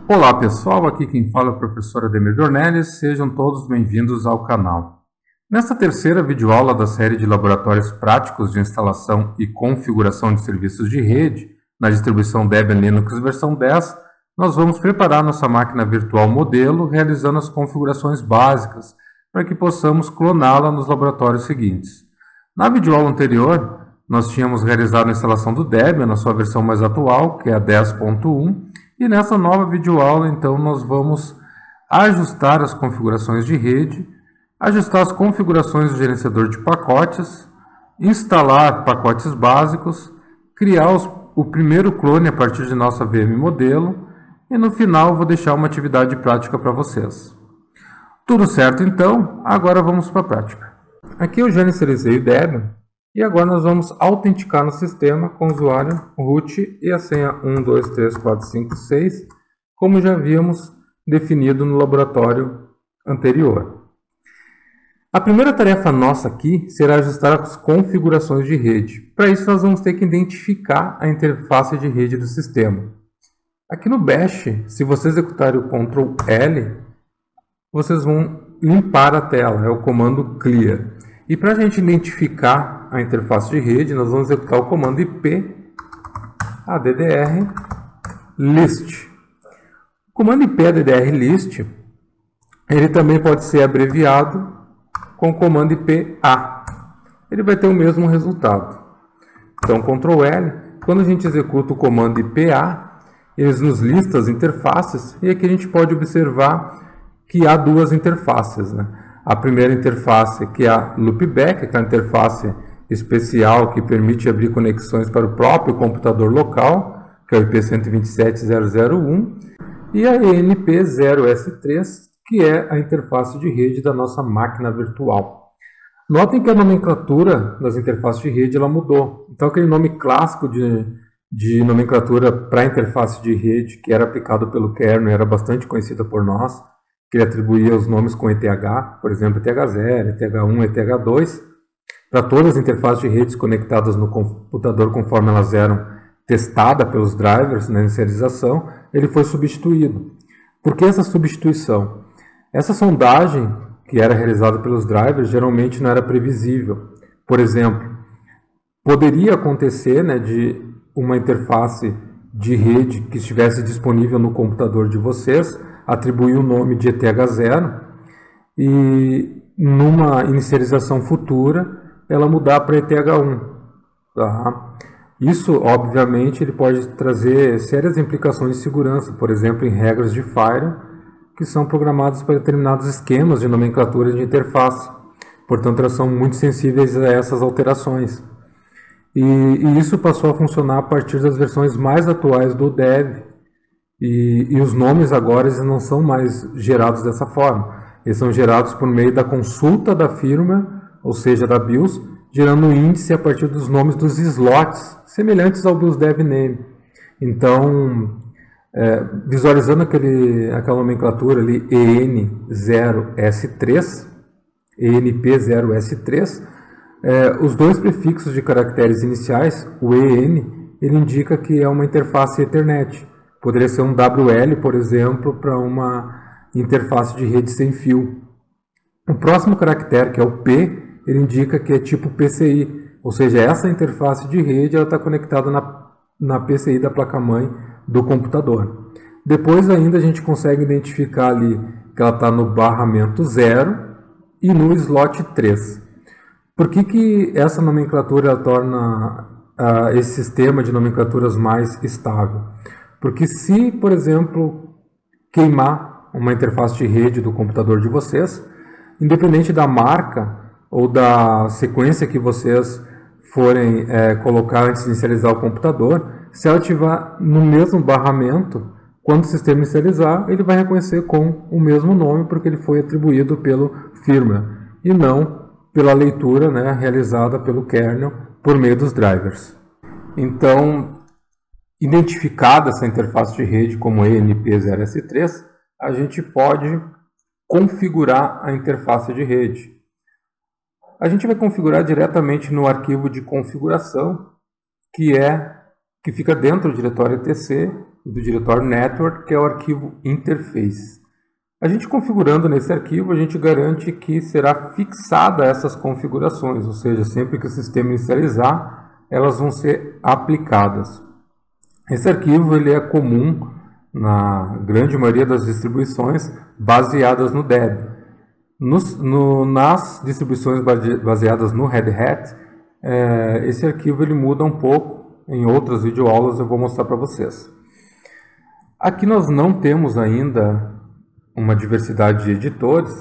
Olá pessoal, aqui quem fala é o professor Ademir Dornelles, sejam todos bem-vindos ao canal. Nesta terceira videoaula da série de laboratórios práticos de instalação e configuração de serviços de rede na distribuição Debian Linux versão 10, nós vamos preparar nossa máquina virtual modelo realizando as configurações básicas para que possamos cloná-la nos laboratórios seguintes. Na videoaula anterior, nós tínhamos realizado a instalação do Debian na sua versão mais atual, que é a 10.1, e nessa nova videoaula, então, nós vamos ajustar as configurações de rede, ajustar as configurações do gerenciador de pacotes, instalar pacotes básicos, criar o primeiro clone a partir de nossa VM modelo e no final vou deixar uma atividade prática para vocês. Tudo certo então? Agora vamos para a prática. Aqui eu já inicializei o Debian e agora nós vamos autenticar no sistema com o usuário root e a senha 123456, como já havíamos definido no laboratório anterior. A primeira tarefa nossa aqui será ajustar as configurações de rede. Para isso nós vamos ter que identificar a interface de rede do sistema. Aqui no Bash, se você executar o Ctrl L, vocês vão limpar a tela, é o comando clear. E para a gente identificar a interface de rede, nós vamos executar o comando IP addr list. O comando IP addr list, ele também pode ser abreviado com o comando IP A. Ele vai ter o mesmo resultado. Então, Ctrl L, quando a gente executa o comando IP A, ele nos lista as interfaces e aqui a gente pode observar que há duas interfaces, né? A primeira interface, que é a Loopback, que é a interface especial que permite abrir conexões para o próprio computador local, que é o IP 127.0.0.1, e a ENP0S3, que é a interface de rede da nossa máquina virtual. Notem que a nomenclatura das interfaces de rede ela mudou. Então, aquele nome clássico de nomenclatura para a interface de rede, que era aplicado pelo kernel, era bastante conhecida por nós, que ele atribuía os nomes com ETH, por exemplo, ETH0, ETH1, ETH2, para todas as interfaces de redes conectadas no computador conforme elas eram testadas pelos drivers na inicialização, ele foi substituído. Por que essa substituição? Essa sondagem, que era realizada pelos drivers, geralmente não era previsível. Por exemplo, poderia acontecer, né, de uma interface de rede que estivesse disponível no computador de vocês, atribuir o nome de ETH0 e numa inicialização futura ela mudar para ETH1. Tá? Isso, obviamente, ele pode trazer sérias implicações de segurança, por exemplo, em regras de Firewall, que são programadas para determinados esquemas de nomenclatura de interface. Portanto, elas são muito sensíveis a essas alterações. E isso passou a funcionar a partir das versões mais atuais do Dev. E os nomes agora eles não são mais gerados dessa forma. Eles são gerados por meio da consulta da firma, ou seja, da BIOS, gerando um índice a partir dos nomes dos slots, semelhantes ao BIOS Dev Name. Então, visualizando aquela nomenclatura ali, EN0S3, ENP0S3, os dois prefixos de caracteres iniciais, o EN, ele indica que é uma interface Ethernet. Poderia ser um WL, por exemplo, para uma interface de rede sem fio. O próximo caractere, que é o P, ele indica que é tipo PCI, ou seja, essa interface de rede está conectada na PCI da placa-mãe do computador. Depois ainda a gente consegue identificar ali que ela está no barramento 0 e no slot 3. Por que essa nomenclatura torna esse sistema de nomenclaturas mais estável? Porque se, por exemplo, queimar uma interface de rede do computador de vocês, independente da marca ou da sequência que vocês forem colocar antes de inicializar o computador, se ela estiver no mesmo barramento, quando o sistema inicializar, ele vai reconhecer com o mesmo nome, porque ele foi atribuído pelo firmware, e não pela leitura, né, realizada pelo kernel por meio dos drivers. Então, identificada essa interface de rede como ENP0S3, a gente pode configurar a interface de rede. A gente vai configurar diretamente no arquivo de configuração, que fica dentro do diretório etc e do diretório network, que é o arquivo interface. A gente configurando nesse arquivo, a gente garante que será fixada essas configurações, ou seja, sempre que o sistema inicializar, elas vão ser aplicadas. Esse arquivo ele é comum na grande maioria das distribuições baseadas no Debian. Nas distribuições baseadas no Red Hat, esse arquivo ele muda um pouco. Em outras videoaulas eu vou mostrar para vocês. Aqui nós não temos ainda uma diversidade de editores,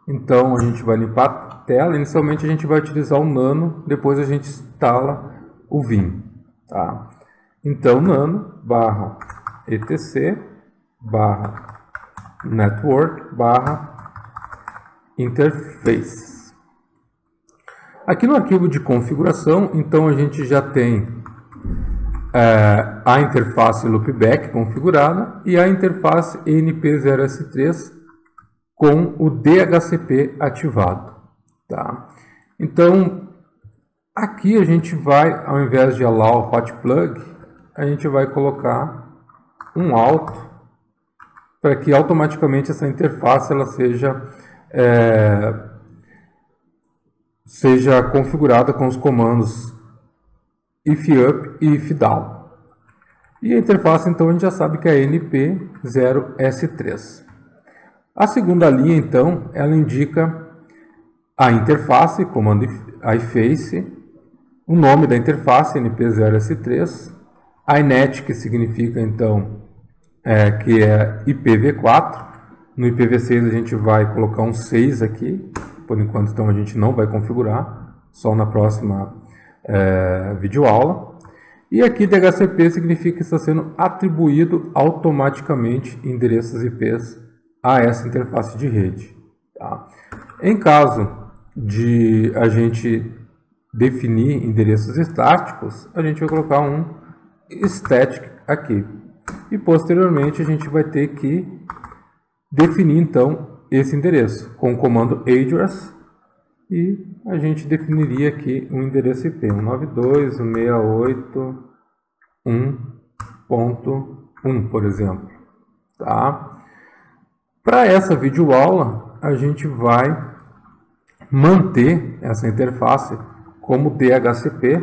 então a gente vai limpar a tela. Inicialmente a gente vai utilizar o Nano, depois a gente instala o Vim. Tá? Então nano /etc /network /interface. Aqui no arquivo de configuração, então a gente já tem a interface loopback configurada e a interface ENP0S3 com o DHCP ativado. Tá? Então, aqui a gente vai, ao invés de allow hot plug, a gente vai colocar um auto para que automaticamente essa interface ela seja configurada com os comandos if-up e if-down. E a interface, então, a gente já sabe que é NP0S3. A segunda linha, então, ela indica a interface, comando iface, o nome da interface, NP0S3, a inet, que significa, então, que é IPv4. No IPv6 a gente vai colocar um 6 aqui, por enquanto, então, a gente não vai configurar, só na próxima videoaula. E aqui DHCP significa que está sendo atribuído automaticamente endereços IPs a essa interface de rede. Tá? Em caso de a gente definir endereços estáticos, a gente vai colocar um static aqui. E posteriormente a gente vai ter que definir então esse endereço com o comando address, e a gente definiria aqui um endereço IP 192.168.1.1, por exemplo. Tá? Para essa videoaula, a gente vai manter essa interface como DHCP,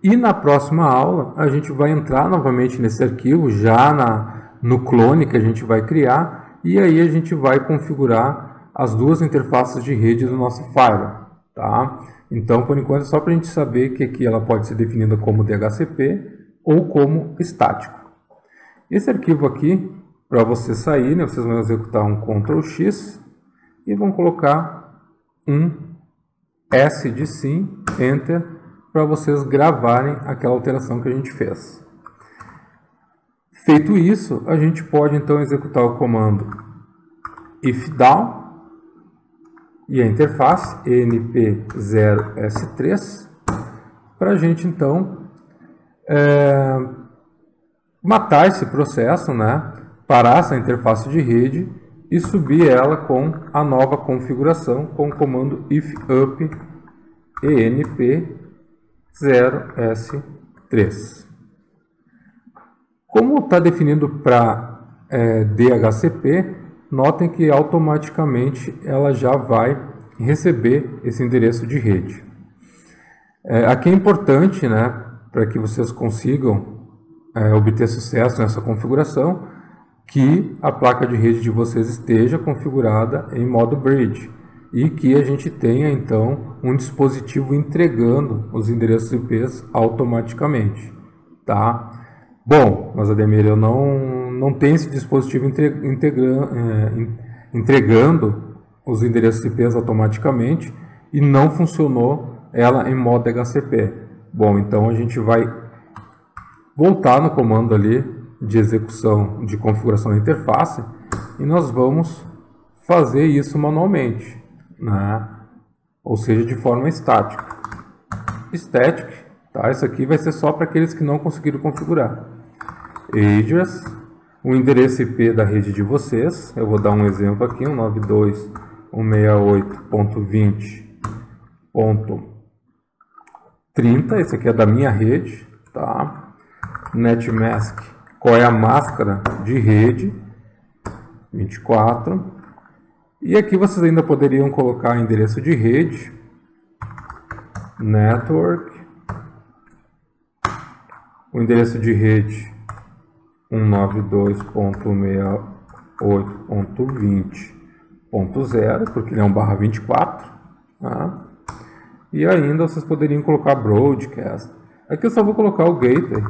e na próxima aula a gente vai entrar novamente nesse arquivo, já no clone que a gente vai criar, e aí a gente vai configurar as duas interfaces de rede do nosso firewall. Tá? Então, por enquanto, é só para a gente saber que aqui ela pode ser definida como DHCP ou como estático. Esse arquivo aqui, para você sair, vocês vão executar um Ctrl X e vão colocar um S de sim, Enter, para vocês gravarem aquela alteração que a gente fez. Feito isso, a gente pode então executar o comando if-down e a interface ENP0S3 para a gente então matar esse processo, né? Parar essa interface de rede e subir ela com a nova configuração com o comando if-up ENP0S3. Como está definido para DHCP, notem que automaticamente ela já vai receber esse endereço de rede. Aqui é importante, né, para que vocês consigam obter sucesso nessa configuração, que a placa de rede de vocês esteja configurada em modo bridge e que a gente tenha então um dispositivo entregando os endereços IPs automaticamente. Tá? Bom, mas Ademir, eu não tenho esse dispositivo entregando os endereços IPs automaticamente e não funcionou ela em modo DHCP. Bom, então a gente vai voltar no comando ali de execução de configuração da interface e nós vamos fazer isso manualmente, né? Ou seja, de forma estática. Static, tá? Isso aqui vai ser só para aqueles que não conseguiram configurar. address, o endereço IP da rede de vocês. Eu vou dar um exemplo aqui, 192.168.20.30, esse aqui é da minha rede, tá? Netmask, qual é a máscara de rede? 24. E aqui vocês ainda poderiam colocar endereço de rede, network, o endereço de rede 192.168.20.0, porque ele é um /24, tá? E ainda vocês poderiam colocar broadcast. Aqui eu só vou colocar o gateway.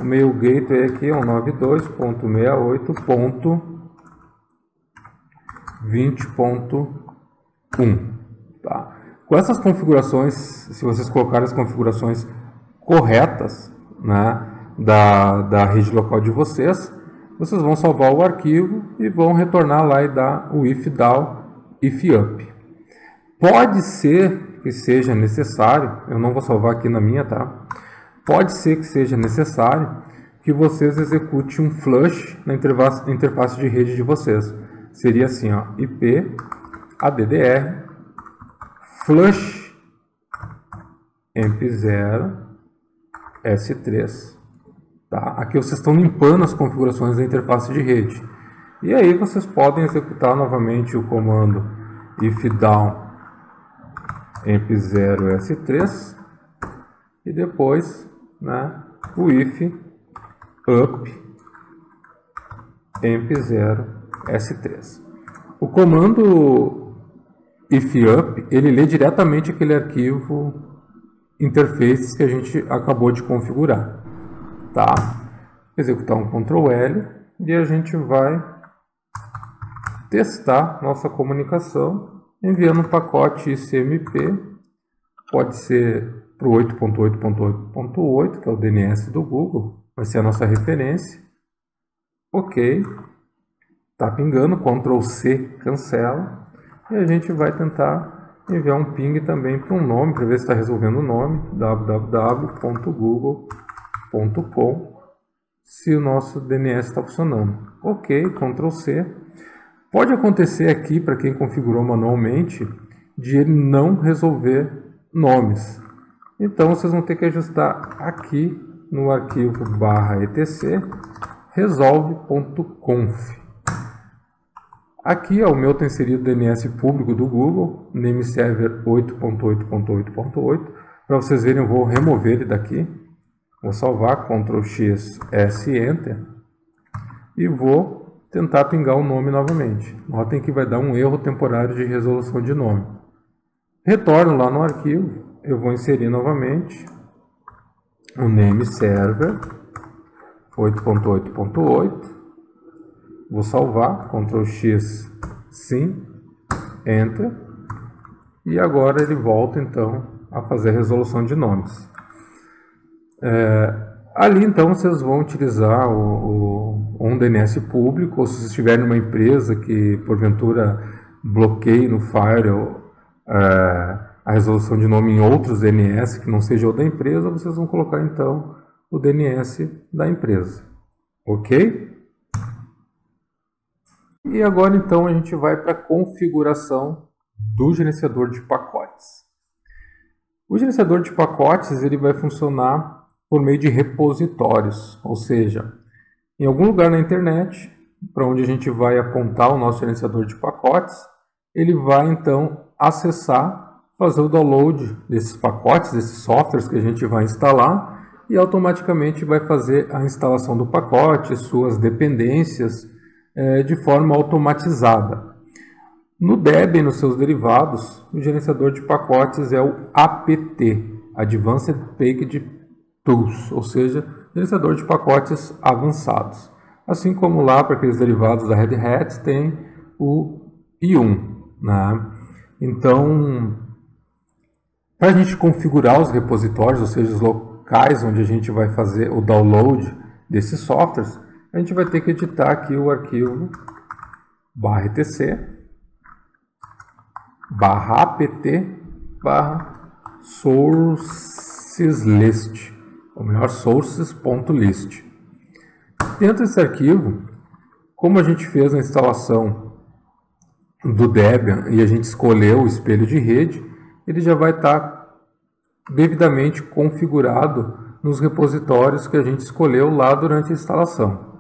O meu gateway aqui é 192.168.20.1, tá? Com essas configurações, se vocês colocarem as configurações corretas, né, da rede local de vocês, vocês vão salvar o arquivo e vão retornar lá e dar o if down, if up. Pode ser que seja necessário, eu não vou salvar aqui na minha, tá? Pode ser que seja necessário que vocês executem um flush na interface de rede de vocês. Seria assim, ó, IP addr flush emp0 S3. Tá? Aqui vocês estão limpando as configurações da interface de rede. E aí vocês podem executar novamente o comando if down emp0 S3 e depois, né, o if up emp0 S3. O comando if up, ele lê diretamente aquele arquivo interfaces que a gente acabou de configurar, tá? Executar um Ctrl L e a gente vai testar nossa comunicação enviando um pacote ICMP, pode ser para o 8.8.8.8, que é o DNS do Google, vai ser a nossa referência. Ok, tá pingando, Ctrl C cancela, e a gente vai tentar enviar um ping também para um nome, para ver se está resolvendo o nome, www.google.com, se o nosso DNS está funcionando. Ok, Ctrl C. Pode acontecer aqui, para quem configurou manualmente, de ele não resolver nomes. Então, vocês vão ter que ajustar aqui no arquivo /etc resolve.conf. Aqui, ó, o meu está inserido o DNS público do Google, nameserver 8.8.8.8. Para vocês verem, eu vou remover ele daqui. Vou salvar, Ctrl X, S, Enter. E vou tentar pingar o nome novamente. Notem que vai dar um erro temporário de resolução de nome. Retorno lá no arquivo. Eu vou inserir novamente o nameserver 8.8.8. Vou salvar, Ctrl X, sim, Enter. E agora ele volta então a fazer a resolução de nomes. Ali então vocês vão utilizar um DNS público, ou se vocês tiverem uma empresa que porventura bloqueie no firewall a resolução de nome em outros DNS que não seja o da empresa, vocês vão colocar então o DNS da empresa. Ok? E agora então a gente vai para a configuração do gerenciador de pacotes. O gerenciador de pacotes ele vai funcionar por meio de repositórios, ou seja, em algum lugar na internet, para onde a gente vai apontar o nosso gerenciador de pacotes, ele vai então acessar, fazer o download desses pacotes, desses softwares que a gente vai instalar, e automaticamente vai fazer a instalação do pacote, suas dependências, de forma automatizada. No Debian e nos seus derivados, o gerenciador de pacotes é o APT, Advanced Package Tools, ou seja, gerenciador de pacotes avançados. Assim como lá para aqueles derivados da Red Hat tem o I1, né? Então, para a gente configurar os repositórios, ou seja, os locais onde a gente vai fazer o download desses softwares, a gente vai ter que editar aqui o arquivo /etc /apt /sourceslist, ou melhor, sources.list. Dentro desse arquivo, como a gente fez a instalação do Debian e a gente escolheu o espelho de rede, ele já vai estar devidamente configurado nos repositórios que a gente escolheu lá durante a instalação.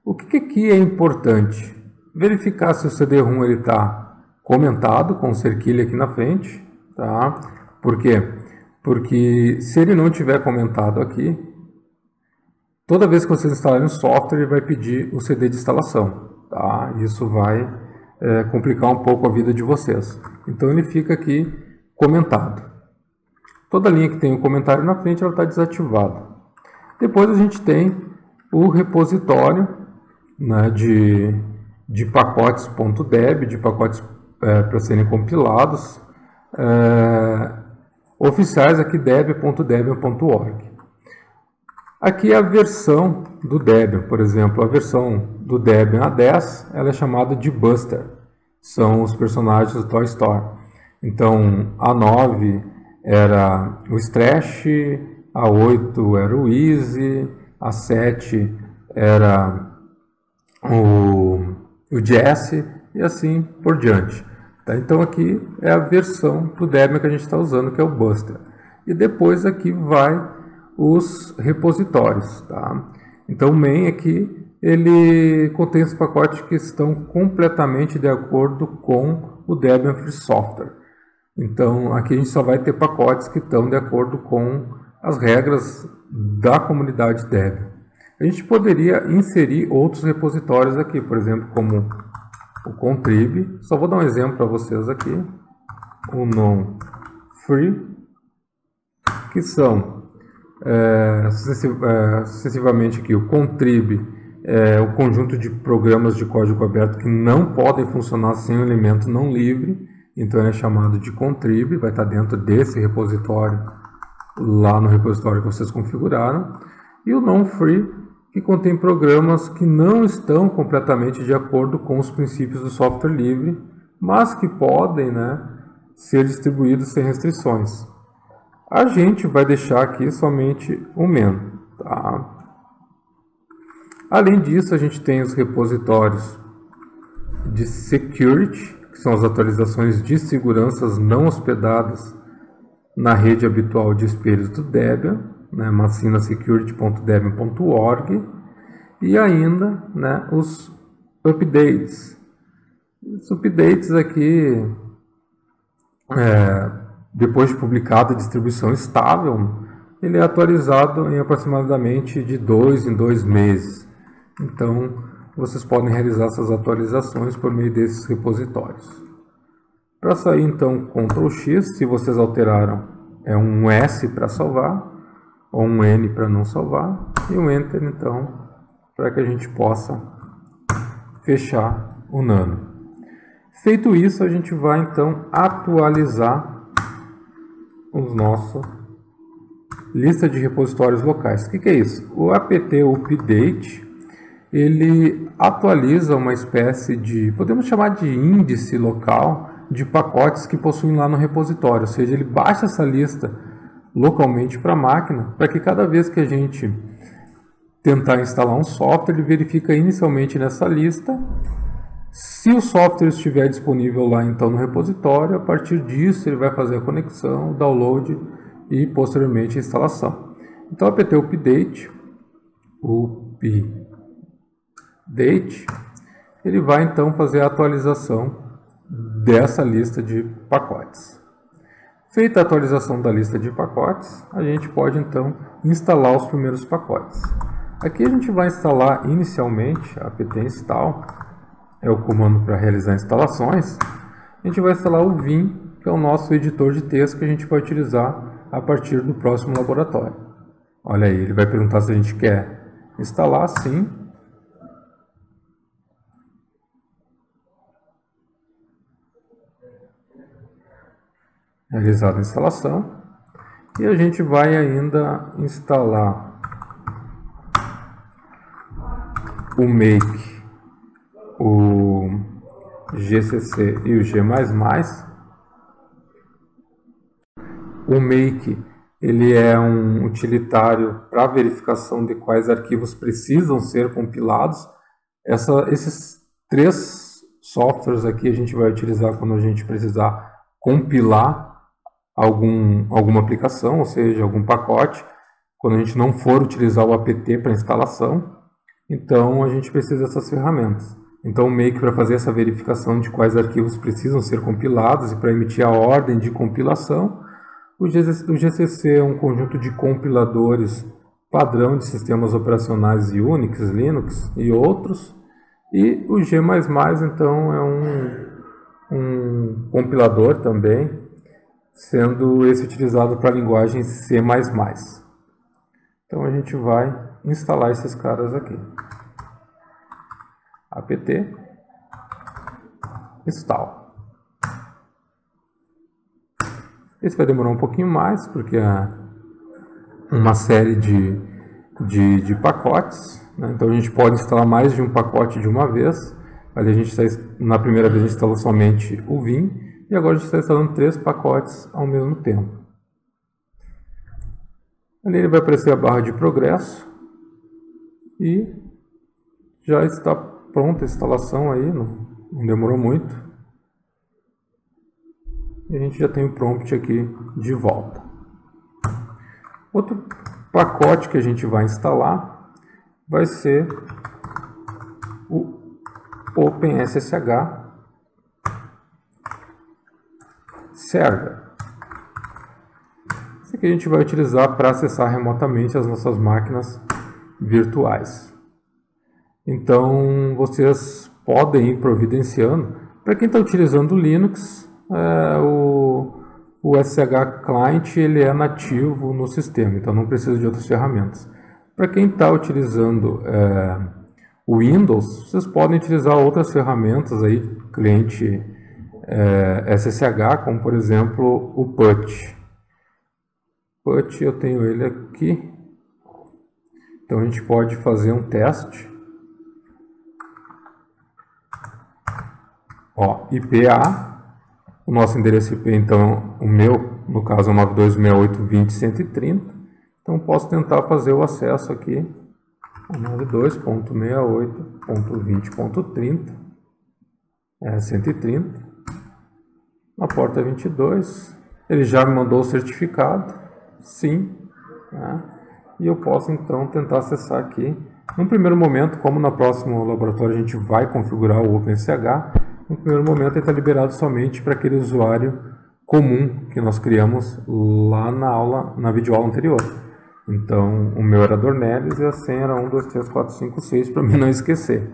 O que aqui é importante? Verificar se o CD-ROM está comentado com o cerquilho aqui na frente. Tá? Por quê? Porque se ele não tiver comentado aqui, toda vez que vocês instalarem um software, ele vai pedir o CD de instalação. Tá? Isso vai complicar um pouco a vida de vocês. Então ele fica aqui comentado. Toda linha que tem um comentário na frente, ela está desativada. Depois a gente tem o repositório, né, de pacotes.deb, de pacotes para serem compilados, oficiais aqui deb.debian.org. Aqui é a versão do Debian, por exemplo, a versão do Debian A10, ela é chamada de Buster, são os personagens do Toy Story. Então, a 9 era o Stretch, a 8 era o Easy, a 7 era o Jesse e assim por diante. Tá? Então aqui é a versão do Debian que a gente está usando, que é o Buster. E depois aqui vai os repositórios. Tá? Então o main aqui, ele contém os pacotes que estão completamente de acordo com o Debian Free Software. Então aqui a gente só vai ter pacotes que estão de acordo com as regras da comunidade Debian. A gente poderia inserir outros repositórios aqui, por exemplo, como o contrib. Só vou dar um exemplo para vocês aqui. O non-free, que são sucessivamente aqui o contrib, o conjunto de programas de código aberto que não podem funcionar sem um elemento não livre. Então ele é chamado de contrib, vai estar dentro desse repositório, lá no repositório que vocês configuraram. E o non-free, que contém programas que não estão completamente de acordo com os princípios do software livre, mas que podem, né, ser distribuídos sem restrições. A gente vai deixar aqui somente o men. Tá? Além disso, a gente tem os repositórios de security, que são as atualizações de seguranças não hospedadas na rede habitual de espelhos do Debian, né, macinasecurity.debian.org, e ainda, né, os updates. Os updates aqui, depois de publicada a distribuição estável, ele é atualizado em aproximadamente de 2 em 2 meses. Então, vocês podem realizar essas atualizações por meio desses repositórios. Para sair, então, Ctrl X, se vocês alteraram, é um S para salvar, ou um N para não salvar, e um Enter, então, para que a gente possa fechar o Nano. Feito isso, a gente vai, então, atualizar os nossos lista de repositórios locais. O que é isso? O apt update, ele atualiza uma espécie de, podemos chamar de índice local de pacotes que possuem lá no repositório, ou seja, ele baixa essa lista localmente para a máquina, para que cada vez que a gente tentar instalar um software, ele verifica inicialmente nessa lista. Se o software estiver disponível lá então no repositório, a partir disso ele vai fazer a conexão, o download e posteriormente a instalação. Então apt update, ele vai então fazer a atualização dessa lista de pacotes. Feita a atualização da lista de pacotes, a gente pode então instalar os primeiros pacotes. Aqui a gente vai instalar inicialmente apt install, é o comando para realizar instalações. A gente vai instalar o Vim, que é o nosso editor de texto que a gente vai utilizar a partir do próximo laboratório. Olha aí, ele vai perguntar se a gente quer instalar, sim. Realizada a instalação. E a gente vai ainda instalar o make, o GCC e o G++. O make, ele é um utilitário para verificação de quais arquivos precisam ser compilados. Esses 3 softwares aqui a gente vai utilizar quando a gente precisar compilar alguma aplicação, ou seja, algum pacote, quando a gente não for utilizar o apt para instalação, então a gente precisa dessas ferramentas. Então o make, para fazer essa verificação de quais arquivos precisam ser compilados e para emitir a ordem de compilação. O GCC é um conjunto de compiladores padrão de sistemas operacionais Unix, Linux e outros. E o G++, então, é um compilador também, sendo esse utilizado para a linguagem C++. Então a gente vai instalar esses caras aqui. apt install. Esse vai demorar um pouquinho mais, porque é uma série de pacotes, né? Então a gente pode instalar mais de um pacote de uma vez. Ali na primeira vez a gente instalou somente o Vim, e agora a gente está instalando 3 pacotes ao mesmo tempo. Ali ele vai aparecer a barra de progresso e já está pronta a instalação aí, não demorou muito. E a gente já tem o prompt aqui de volta. Outro pacote que a gente vai instalar vai ser o OpenSSH Server. Esse aqui a gente vai utilizar para acessar remotamente as nossas máquinas virtuais. Então, vocês podem ir providenciando. Para quem está utilizando o Linux, o SSH Client ele é nativo no sistema, então não precisa de outras ferramentas. Para quem está utilizando o Windows, vocês podem utilizar outras ferramentas aí, cliente SSH, como por exemplo o PUT. PUT eu tenho ele aqui, então a gente pode fazer um teste. Ó, IPA. O nosso endereço IP, então, o meu, no caso é 92.68.20.130. Então, posso tentar fazer o acesso aqui a 92.68.20.30, 130. Na porta 22, ele já me mandou o certificado, sim, né? E eu posso, então, tentar acessar aqui. No primeiro momento, como no próximo laboratório a gente vai configurar o OpenSSH, no primeiro momento ele está liberado somente para aquele usuário comum que nós criamos lá na videoaula anterior. Então, o meu era Dornelles e a senha era 1, 2, 3, 4, 5, 6, para mim não esquecer.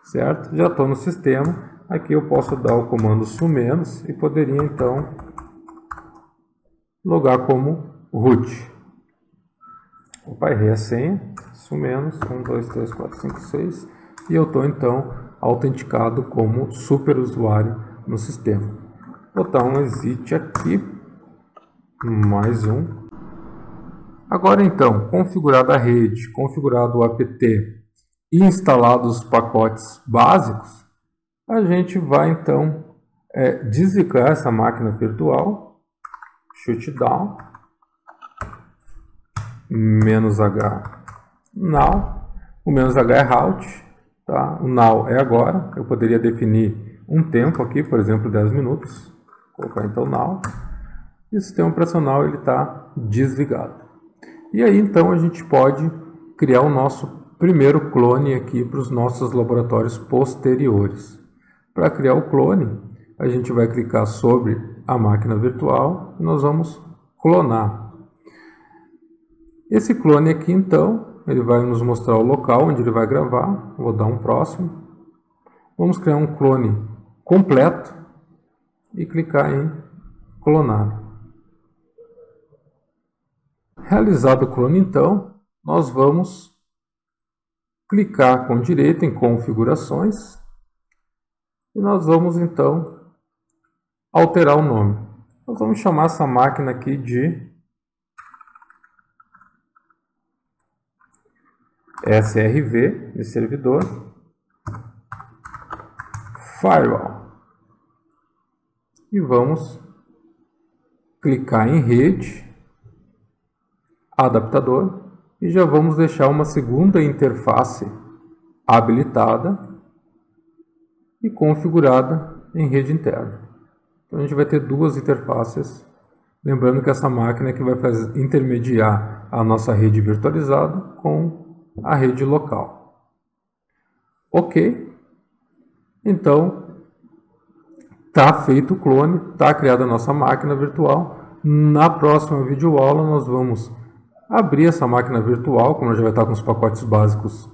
Certo? Já estou no sistema. Aqui eu posso dar o comando sumenos e poderia, então, logar como root. Opa, errei a senha. Sumenos, 1, 2, 3, 4, 5, 6. E eu estou, então, autenticado como superusuário no sistema. Vou botar um exit aqui, mais um. Agora então, configurada a rede, configurado o apt e instalados os pacotes básicos, a gente vai então desligar essa máquina virtual, shutdown, -h now, o -h é route. Tá? O now é agora, eu poderia definir um tempo aqui, por exemplo, 10 minutos. Vou colocar então now. E o sistema operacional está desligado. E aí então a gente pode criar o nosso primeiro clone aqui para os nossos laboratórios posteriores. Para criar o clone, a gente vai clicar sobre a máquina virtual e nós vamos clonar. Esse clone aqui então, ele vai nos mostrar o local onde ele vai gravar. Vou dar um próximo. Vamos criar um clone completo e clicar em clonar. Realizado o clone, então, nós vamos clicar com direito em configurações e nós vamos, então, alterar o nome. Nós vamos chamar essa máquina aqui de SRV, de servidor, Firewall. E vamos clicar em rede adaptador e já vamos deixar uma segunda interface habilitada e configurada em rede interna. Então a gente vai ter duas interfaces, lembrando que essa máquina é que vai intermediar a nossa rede virtualizada com a rede local. Ok, então está feito o clone, está criada a nossa máquina virtual. Na próxima videoaula nós vamos abrir essa máquina virtual, como já vai estar com os pacotes básicos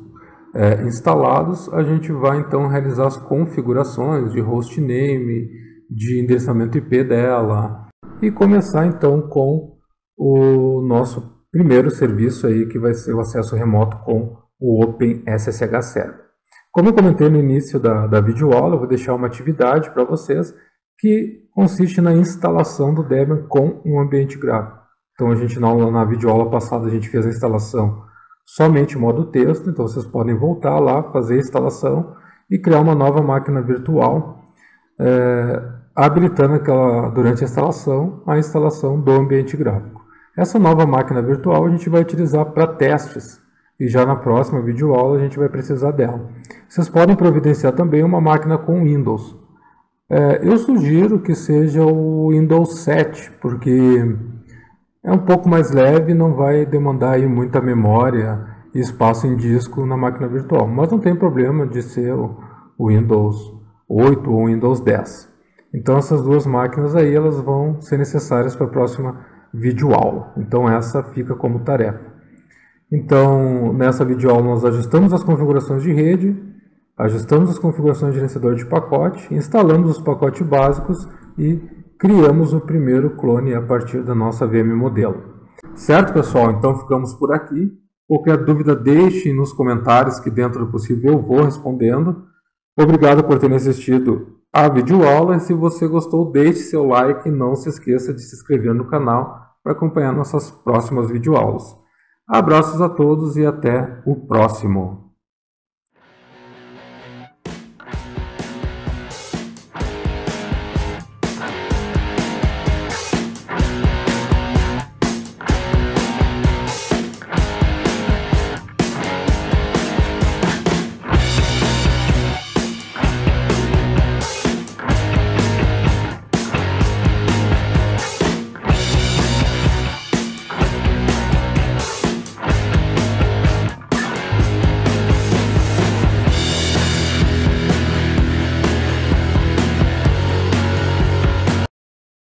instalados. A gente vai então realizar as configurações de hostname, de endereçamento IP dela e começar então com o nosso primeiro serviço aí, que vai ser o acesso remoto com o OpenSSH Server. Como eu comentei no início da videoaula, eu vou deixar uma atividade para vocês que consiste na instalação do Debian com um ambiente gráfico. Então a gente na videoaula passada a gente fez a instalação somente em modo texto, então vocês podem voltar lá, fazer a instalação e criar uma nova máquina virtual, habilitando durante a instalação do ambiente gráfico. Essa nova máquina virtual a gente vai utilizar para testes e já na próxima videoaula a gente vai precisar dela. Vocês podem providenciar também uma máquina com Windows. Eu sugiro que seja o Windows 7, porque é um pouco mais leve, não vai demandar aí muita memória e espaço em disco na máquina virtual. Mas não tem problema de ser o Windows 8 ou o Windows 10. Então essas duas máquinas aí elas vão ser necessárias para a próxima videoaula. Então essa fica como tarefa. Então nessa videoaula nós ajustamos as configurações de rede, ajustamos as configurações de gerenciador de pacote, instalamos os pacotes básicos e criamos o primeiro clone a partir da nossa VM modelo. Certo, pessoal? Então ficamos por aqui. Qualquer dúvida deixe nos comentários que dentro do possível eu vou respondendo. Obrigado por ter assistido a videoaula e se você gostou deixe seu like e não se esqueça de se inscrever no canal para acompanhar nossas próximas videoaulas. Abraços a todos e até o próximo.